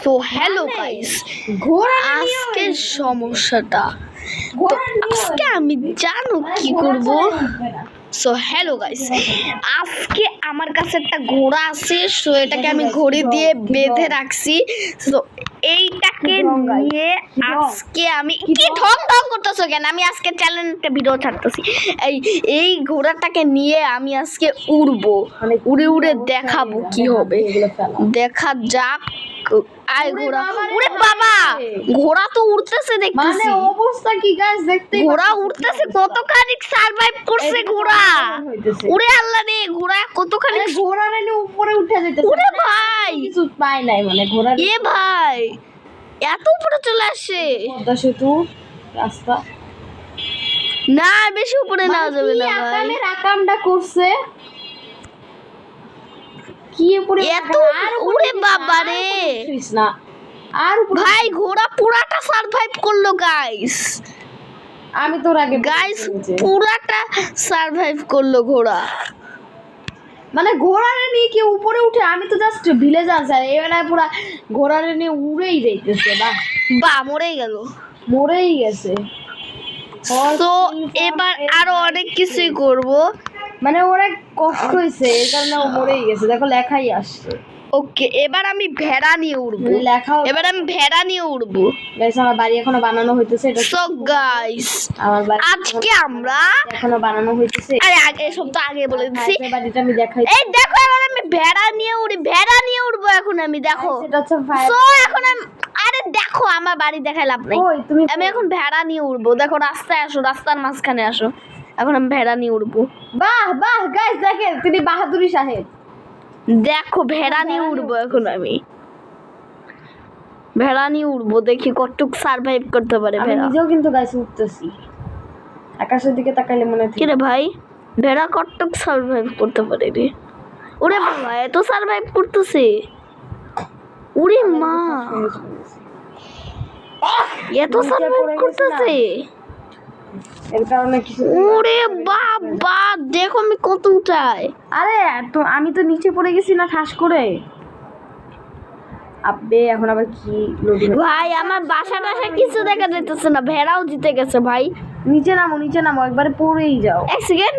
So hello guys, আজকে সমস্যাটা তো আজকে আমি জানো কি করব। সো হ্যালো গাইস, আজকে আমার কাছে একটা ঘোড়া আছে। সো এটাকে আমি ঘড়ি দিয়ে বেঁধে রাখছি। সো এইটাকে নিয়ে আজকে আমি কি ঢং ঢং করতেছো কেন? আমি আজকে চ্যানেলটা ভিডিও ছাড়তেছি। এই ঘোড়াটাকে নিয়ে আমি আজকে উড়বো, উড়ে উড়ে দেখাবো কি হবে। দেখা যাক। আয় ঘোড়া, ওরে বাবা, ঘোড়া তো উড়তেছে দেখতেছি। অবস্থা কি গাইস দেখতে, ঘোড়া উড়তেছে, কতখানি সারভাইভ করছে ঘোড়া। ওরে আল্লাহ রে, ঘোড়া কতখানি, ঘোড়া রেলে উপরে উঠে যেতেছে। ওরে ভাই কিছু পায় নাই, মানে ঘোড়া এ ভাই এত উপরে চলে আসে। পদ্মা সেতু রাস্তা না, বেশি উপরে না যাবে না ভাই। আকামের আকামটা করছে কি উপরে এত ওরে বাবা রে না। আর ভাই ঘোড়া পুরাটা সারভাইভ করলো গাইস। আমি তোর আগে গাইস পুরাটা সারভাইভ করলো ঘোড়া। মানে ঘোড়ারে নিয়ে কি উপরে উঠে, আমি তো জাস্ট ভিলেজার স্যার, এবারে পুরা ঘোড়ারে নিয়ে উড়েই যাইতেছে। বা মরেই গেল, মরেই গেছে। তো এবার আরো অনেক কিছুই করব। মানে অনেক কষ্ট হয়েছে, এই কারণে ও মরেই গেছে। দেখো লেখাই আসছে। ওকে, এবার আমি ভেড়া নিয়ে উড়বো। এবার আমি ভেড়া নিয়ে উড়বো। গাইস আমার বাড়ি এখনো বানানো হইতেছে। এটা সো গাইস আমার বাড়ি আজকে আমরা এখনো বানানো হইতেছে। আরে আগে সব তো আগে বলে দিছি। বাড়িটা আমি দেখাই। এই দেখো, এবার আমি ভেড়া নিয়ে উড়ি, ভেড়া নিয়ে উড়বো এখন আমি। দেখো সেটা হচ্ছে সো এখন আমি, আরে দেখো আমার বাড়ি দেখাই লাভ নাই। ওই তুমি আমি এখন ভেড়া নিয়ে উড়বো। দেখো রাস্তায় আসো, রাস্তার মাঝখানে আসো। এখন আমি ভেড়া নিয়ে উড়বো। বাহ বাহ গাইস দেখেন, তিনি বাহাদুরি সাহেব। দেখো ভেড়া নিয়ে উড়বো এখন আমি। ভেড়া নিয়ে উড়বো, দেখি কতটুক সারভাইভ করতে পারে আমি ভেড়া। নিজেও কিন্তু গাইস উঠতেছি, আকাশের দিকে তাকাইলে মনে হয়। কি রে ভাই, ভেড়া কতটুক সারভাইভ করতে পারে রে? ওরে বাবা, এত সারভাইভ করতেছে। ওরে মা, এত সারভাইভ করতেছে। এর কারণে কিছু। ওরে বাবা, দেখো আমি কত উঠাই। আরে তো আমি তো নিচে পড়ে গেছি না ঠাস করে। আবে এখন আবার কি লোডিং। ভাই আমার বাসা টাসা কিছু দেখা যাইতেছে না। ভেড়াও জিতে গেছে ভাই। নিচে নামো একবারে পড়েই যাও। এক সেকেন্ড,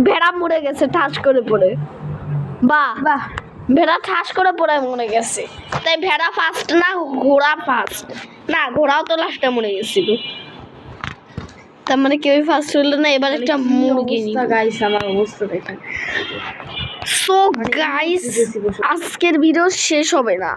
ভেড়া মরে গেছে ঠাস করে পড়ে। বাহ বাহ, ভেড়া ঠাস করে পড়ে মরে গেছে। তাই ভেড়া ফার্স্ট না, ঘোড়া ফার্স্ট না? ঘোড়াও তো লাস্টে মরে গেছিল। তার মানে কেউই ফার্স্ট হলো না। এবার একটা মুরগি নিব। গাইস আমার অবস্থা দেখেন। সো গাইস আজকের ভিডিও শেষ হবে না।